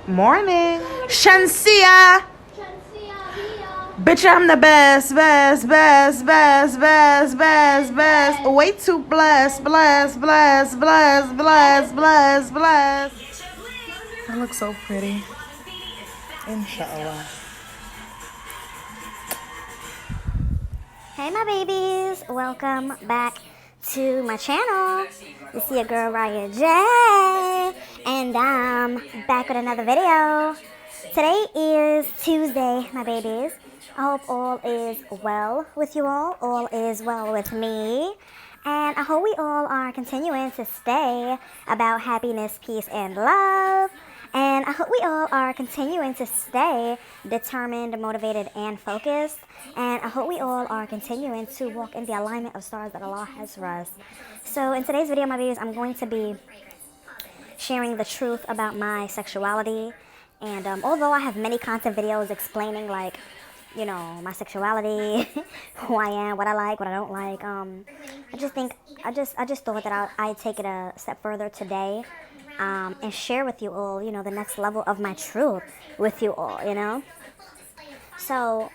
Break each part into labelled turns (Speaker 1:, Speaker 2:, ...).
Speaker 1: Morning. Shansia. Bitch, I'm the best, best, best, best, best, best, best. Way too blessed, blessed, blessed, blessed, blessed, blessed, blessed. I look so pretty. Inshallah.
Speaker 2: Hey my babies, welcome back to my channel. This is your girl Riahjay, and I'm back with another video. Today is Tuesday, my babies. I hope all is well with you all is well with me. And I hope we all are continuing to stay about happiness, peace, and love. And I hope we all are continuing to stay determined, motivated, and focused. And I hope we all are continuing to walk in the alignment of stars that Allah has for us. So in today's video, my babies, I'm going to be sharing the truth about my sexuality. And although I have many content videos explaining, like, you know, my sexuality, who I am, what I like, what I don't like, I just thought that I'd take it a step further today. And share with you all, you know, the next level of my truth with you all, you know. So,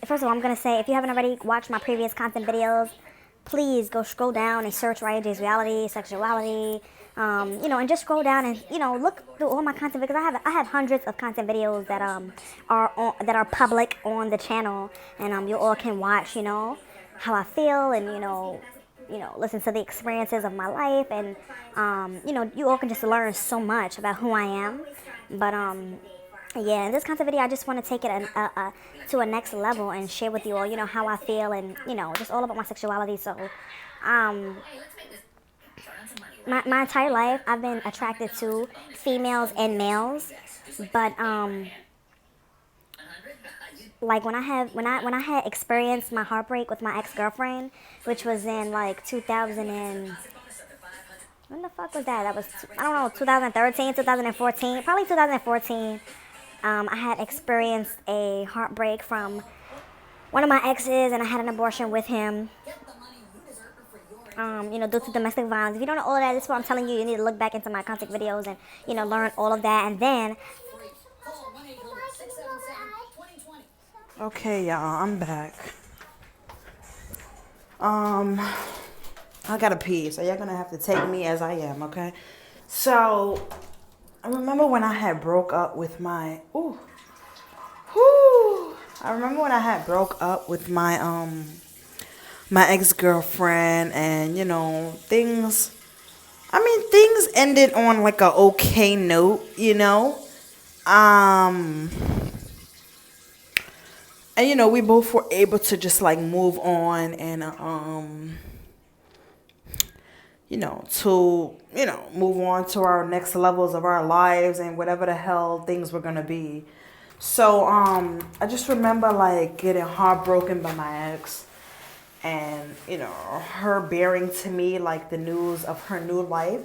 Speaker 2: first of all, I'm going to say, if you haven't already watched my previous content videos, please go scroll down and search Riahjaysreality, Sexuality, you know, and just scroll down and, you know, look through all my content, because I have hundreds of content videos that are public on the channel, and you all can watch, you know, how I feel, and you know, listen to the experiences of my life, and you know, you all can just learn so much about who I am. But yeah, in this content video, I just want to take it to a next level and share with you all, you know, how I feel, and you know, just all about my sexuality. So my entire life, I've been attracted to females and males, but like when I had experienced my heartbreak with my ex-girlfriend, which was in like 2000 and when the fuck was that? That was, I don't know, 2013, 2014, probably 2014. I had experienced a heartbreak from one of my exes, and I had an abortion with him. You know, due to domestic violence. If you don't know all of that, this is what I'm telling you. You need to look back into my content videos and, you know, learn all of that. And then,
Speaker 1: Okay, y'all, I'm back. I gotta pee, so y'all gonna have to take me as I am, okay? So, I remember when I had broke up with my, I remember when I had broke up with my, my ex-girlfriend, and, you know, things ended on, like, a okay note, you know? And, you know, we both were able to just, like, move on, and, move on to our next levels of our lives and whatever the hell things were gonna be. So, I just remember, like, getting heartbroken by my ex, and, you know, her bearing to me, like, the news of her new life.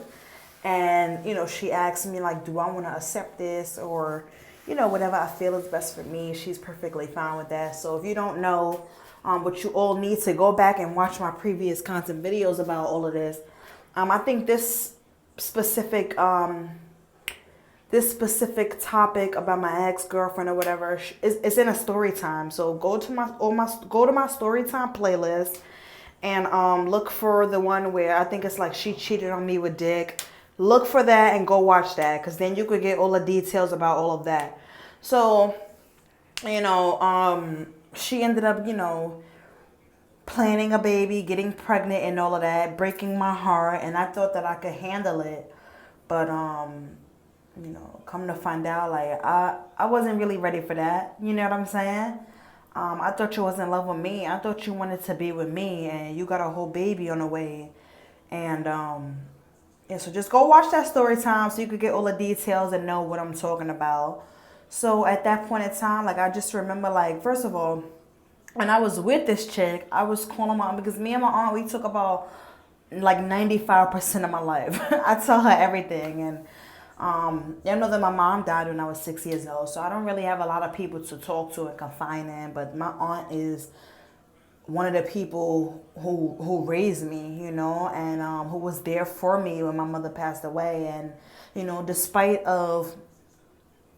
Speaker 1: And, you know, she asked me, like, do I want to accept this, or, you know, whatever I feel is best for me. She's perfectly fine with that. So if you don't know, what you all need to go back and watch my previous content videos about all of this. I think this specific topic about my ex-girlfriend or whatever is in a story time. So go to my story time playlist, and look for the one where I think it's like she cheated on me with Dick. Look for that and go watch that, because then you could get all the details about all of that. So, you know, she ended up, you know, planning a baby, getting pregnant and all of that, breaking my heart, and I thought that I could handle it. But, you know, come to find out, like, I wasn't really ready for that. You know what I'm saying? I thought you was in love with me. I thought you wanted to be with me, and you got a whole baby on the way. And, yeah, so just go watch that story time so you could get all the details and know what I'm talking about. So at that point in time, like, I just remember, like, first of all, when I was with this chick, I was calling my aunt, because me and my aunt, we took about like 95% of my life. I tell her everything. And you know that my mom died when I was 6 years old, so I don't really have a lot of people to talk to and confide in. But my aunt is one of the people who raised me, you know, and who was there for me when my mother passed away. And, you know, despite of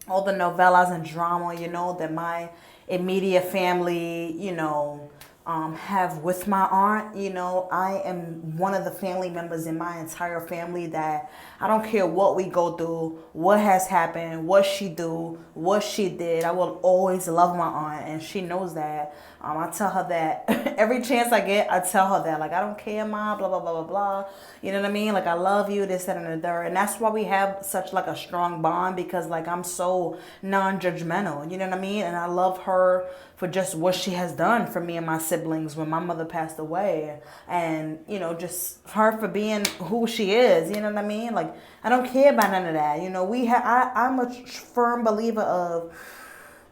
Speaker 1: all the novellas and drama, you know, that my immediate family, you know, have with my aunt. You know, I am one of the family members in my entire family that I don't care what we go through, what has happened, what she do, what she did. I will always love my aunt, and she knows that. I tell her that every chance I get. I tell her that, like, I don't care, ma, blah blah blah blah blah. You know what I mean? Like, I love you, this, that, and the third, and that's why we have such like a strong bond, because like I'm so non-judgmental. You know what I mean? And I love her for just what she has done for me and my siblings when my mother passed away, and you know, just her for being who she is. You know what I mean? Like, I don't care about none of that. You know, I'm a firm believer of,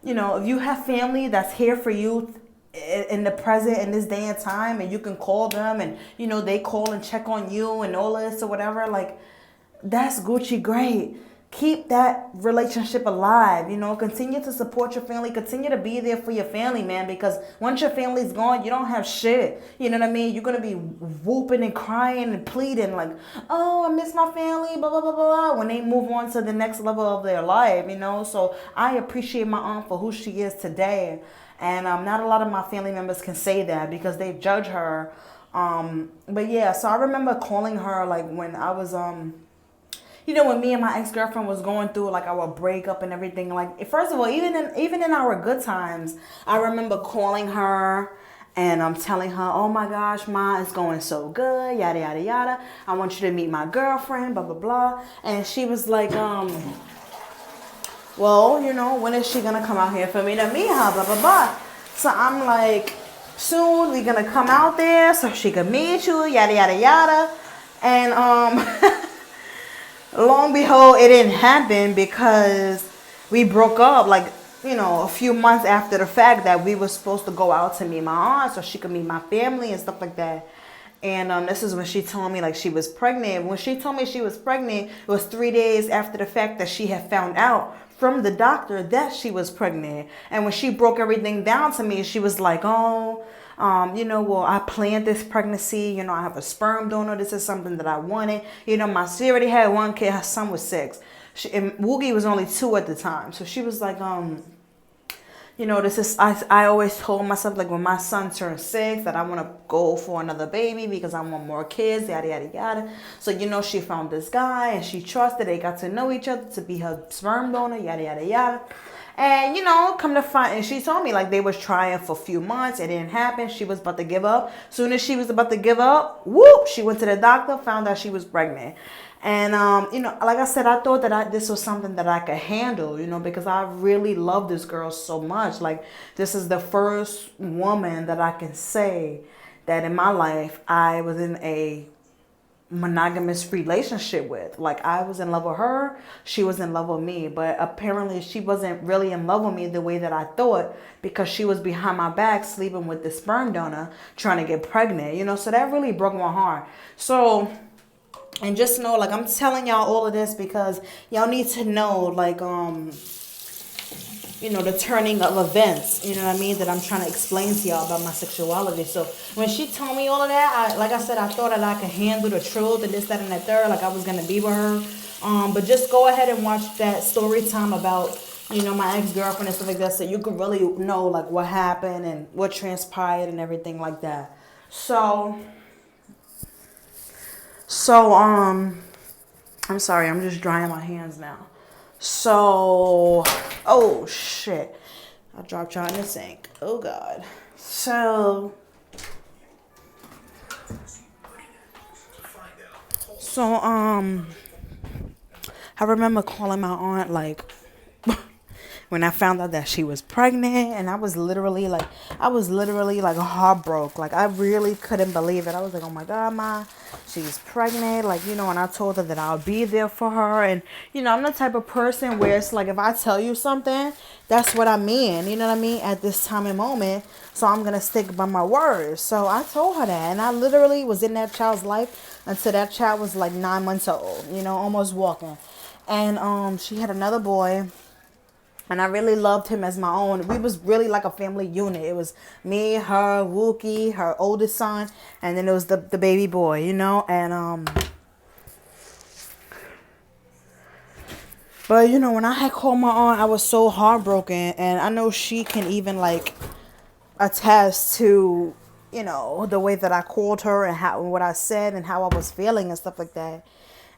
Speaker 1: you know, if you have family that's here for you in the present, in this day and time, and you can call them, and you know, they call and check on you and all this or whatever, like, that's Gucci great. Keep that relationship alive, you know, continue to support your family, continue to be there for your family, man, because once your family's gone, you don't have shit. You know what I mean? You're going to be whooping and crying and pleading like, oh, I miss my family, blah, blah, blah, blah, when they move on to the next level of their life, you know? So I appreciate my aunt for who she is today. And not a lot of my family members can say that because they judge her. But yeah, so I remember calling her like when I was, you know, when me and my ex-girlfriend was going through like our breakup and everything. Like, first of all, even in our good times, I remember calling her and I'm telling her, oh my gosh, ma, it's going so good, yada yada yada. I want you to meet my girlfriend, blah blah blah. And she was like, well, you know, when is she gonna come out here for me to meet her, blah blah blah. So I'm like, soon we're gonna come out there so she can meet you, yada yada yada. And long behold, it didn't happen because we broke up like, you know, a few months after the fact that we were supposed to go out to meet my aunt so she could meet my family and stuff like that. And this is when she told me like she was pregnant. When she told me she was pregnant, it was 3 days after the fact that she had found out from the doctor that she was pregnant. And when she broke everything down to me, she was like, oh, you know, well, I planned this pregnancy. You know, I have a sperm donor. This is something that I wanted. You know, she already had 1 kid. Her son was 6. And Woogie was only 2 at the time. So she was like, you know, this is, I always told myself, like, when my son turns 6, that I want to go for another baby because I want more kids, yada, yada, yada. So, you know, she found this guy and she trusted. They got to know each other to be her sperm donor, yada, yada, yada. And, you know, come to find, and she told me, like, they was trying for a few months. It didn't happen. She was about to give up. Soon as she was about to give up, whoop, she went to the doctor, found out she was pregnant. And, you know, like I said, I thought that this was something that I could handle, you know, because I really love this girl so much. Like, this is the first woman that I can say that in my life I was in a monogamous relationship with. Like, I was in love with her, she was in love with me, but apparently she wasn't really in love with me the way that I thought, because she was behind my back sleeping with the sperm donor trying to get pregnant, you know. So that really broke my heart. So, and just know, like, I'm telling y'all all of this because y'all need to know, like, you know, the turning of events, you know what I mean, that I'm trying to explain to y'all about my sexuality. So when she told me all of that, like I said, I thought that I could handle the truth and this, that, and that third, like I was going to be with her. But just go ahead and watch that story time about, you know, my ex-girlfriend and stuff like that, so you can really know, like, what happened and what transpired and everything like that. So I'm sorry, I'm just drying my hands now. So, oh shit, I dropped y'all in the sink. Oh God. So I remember calling my aunt, like, when I found out that she was pregnant, and I was literally like heartbroken. Like, I really couldn't believe it. I was like, oh my God, ma, she's pregnant. Like, you know, and I told her that I'll be there for her. And, you know, I'm the type of person where it's like, if I tell you something, that's what I mean. You know what I mean? At this time and moment. So I'm going to stick by my word. So I told her that. And I literally was in that child's life until that child was like 9 months old, you know, almost walking. And she had another boy. And I really loved him as my own. We was really like a family unit. It was me, her, Wookie, her oldest son, and then it was the baby boy, you know. And But you know, when I had called my aunt, I was so heartbroken, and I know she can even like attest to, you know, the way that I called her and how what I said and how I was feeling and stuff like that.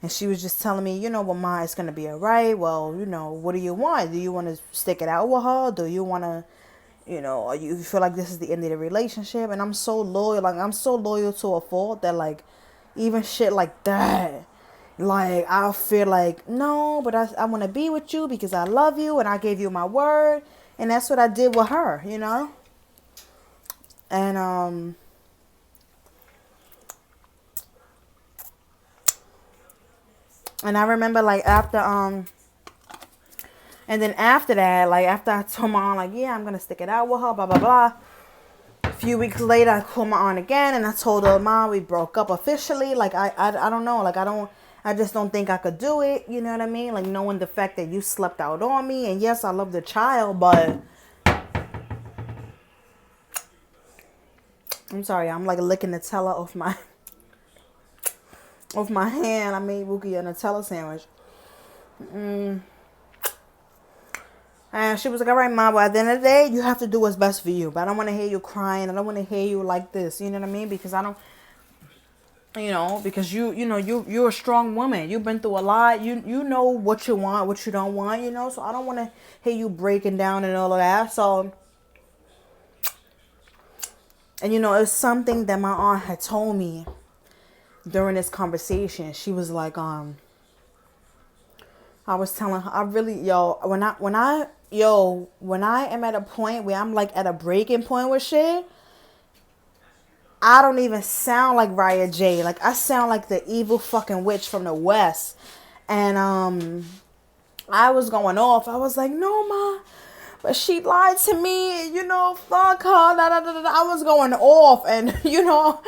Speaker 1: And she was just telling me, you know, well, Ma, it's gonna be alright. Well, you know, what do you want? Do you want to stick it out with her? Do you want to, you know, or you feel like this is the end of the relationship? And I'm so loyal, like I'm so loyal to a fault that like, even shit like that, like I feel like no, but I want to be with you because I love you and I gave you my word, and that's what I did with her, you know. And and I remember like after and then after that, like after I told my aunt like, yeah, I'm gonna stick it out with her, blah blah blah. A few weeks later, I called my aunt again and I told her, Mom, we broke up officially. Like I don't know, like I just don't think I could do it. You know what I mean? Like knowing the fact that you slept out on me, and yes, I love the child, but I'm sorry, I'm like licking Nutella off my hand. I made Wookie a Nutella sandwich. And she was like, all right, Mom, but at the end of the day, you have to do what's best for you. But I don't want to hear you crying. I don't want to hear you like this. You know what I mean? Because I don't, you know, because you're a strong woman. You've been through a lot. You know what you want, what you don't want, you know. So I don't want to hear you breaking down and all of that. So, and you know, it's something that my aunt had told me during this conversation. She was like, I was telling her, I really, when I am at a point where I'm like at a breaking point with shit, I don't even sound like Raya J. Like I sound like the evil fucking witch from the West. And I was going off. I was like, no, Ma, but she lied to me, you know, fuck her. Da, da, da, da. I was going off, and you know,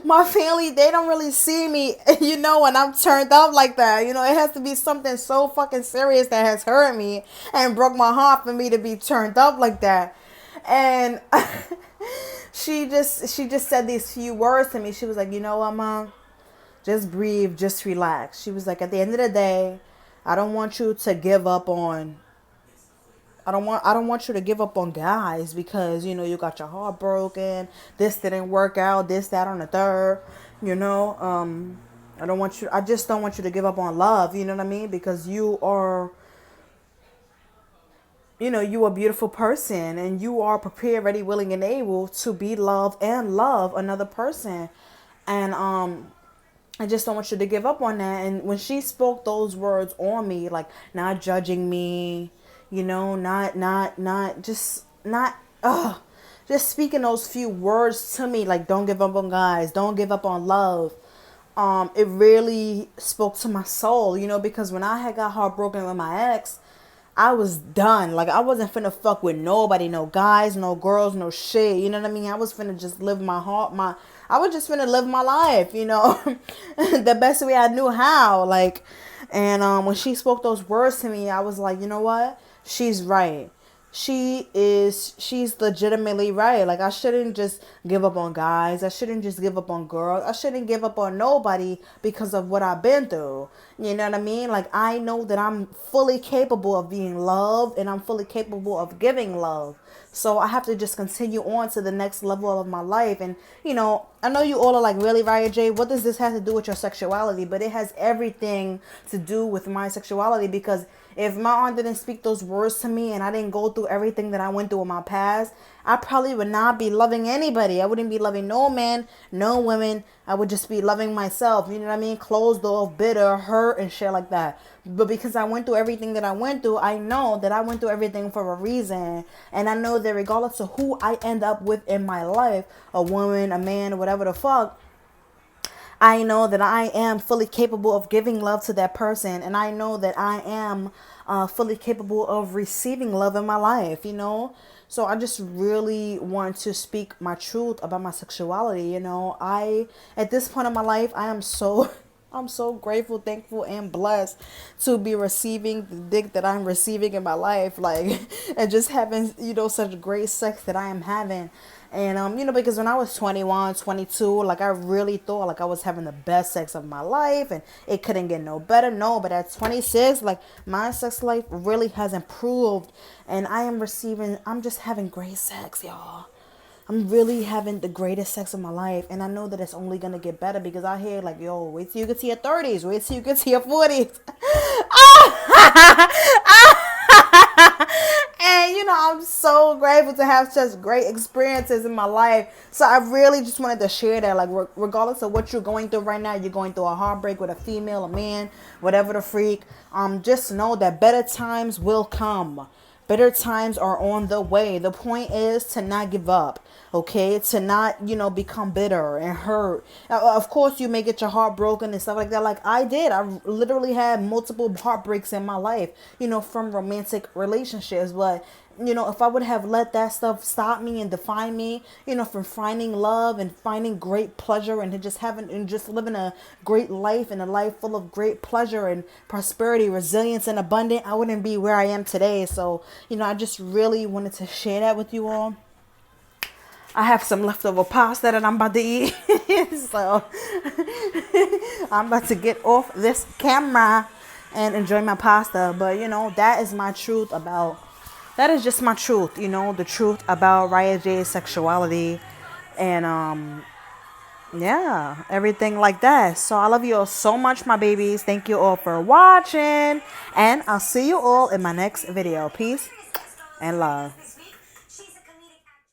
Speaker 1: my family, they don't really see me, you know, when I'm turned up like that. You know, it has to be something so fucking serious that has hurt me and broke my heart for me to be turned up like that. And she just said these few words to me. She was like, you know what, Mom? Just breathe, just relax. She was like, at the end of the day, I don't want you to give up on I don't want you to give up on guys because, you know, you got your heart broken. This didn't work out. This, that, on the third. You know, I just don't want you to give up on love. You know what I mean? Because you are, you know, you are a beautiful person and you are prepared, ready, willing, and able to be loved and love another person. And I just don't want you to give up on that. And when she spoke those words on me, like not judging me, you know, just speaking those few words to me, like don't give up on guys, don't give up on love. It really spoke to my soul, you know, because when I had got heartbroken with my ex, I was done. Like I wasn't finna fuck with nobody, no guys, no girls, no shit. You know what I mean? I was finna just live I was just finna live my life, you know, the best way I knew how. Like, and when she spoke those words to me, I was like, you know what? She's right. She's legitimately right. Like I shouldn't just give up on guys. I shouldn't just give up on girls. I shouldn't give up on nobody because of what I've been through. You know what I mean? Like I know that I'm fully capable of being loved and I'm fully capable of giving love. So I have to just continue on to the next level of my life. And, you know, I know you all are like, really, Riah J, what does this have to do with your sexuality? But it has everything to do with my sexuality, because if my aunt didn't speak those words to me and I didn't go through everything that I went through in my past, I probably would not be loving anybody. I wouldn't be loving no man, no women. I would just be loving myself. You know what I mean? Closed off, bitter, hurt, and shit like that. But because I went through everything that I went through, I know that I went through everything for a reason. And I know that regardless of who I end up with in my life, a woman, a man, whatever the fuck, I know that I am fully capable of giving love to that person. And I know that I am fully capable of receiving love in my life, you know. So I just really want to speak my truth about my sexuality, you know. At this point in my life, I am so I'm so grateful, thankful, and blessed to be receiving the dick that I'm receiving in my life. Like, and just having, you know, such great sex that I am having. And, because when I was 21, 22, like I really thought like I was having the best sex of my life and it couldn't get no better. No, but at 26, like my sex life really has improved and I'm just having great sex, y'all. I'm really having the greatest sex of my life. And I know that it's only going to get better because I hear like, yo, wait till you get to your 30s. Wait till you get to your 40s. And I'm so grateful to have such great experiences in my life. So I really just wanted to share that, like, regardless of what you're going through right now, you're going through a heartbreak with a female, a man, whatever the freak, just know that better times will come. Better times are on the way. The point is to not give up, okay? To not, become bitter and hurt. Of course, you may get your heart broken and stuff like that, like I did. I literally had multiple heartbreaks in my life, from romantic relationships. But, if I would have let that stuff stop me and define me, from finding love and finding great pleasure and just living a great life and a life full of great pleasure and prosperity, resilience, and abundance, I wouldn't be where I am today. So, I just really wanted to share that with you all. I have some leftover pasta that I'm about to eat. So I'm about to get off this camera and enjoy my pasta. But, that is my truth about, that is just my truth, the truth about Riahjaysreality sexuality and, yeah, everything like that. So I love you all so much, my babies. Thank you all for watching. And I'll see you all in my next video. Peace and love.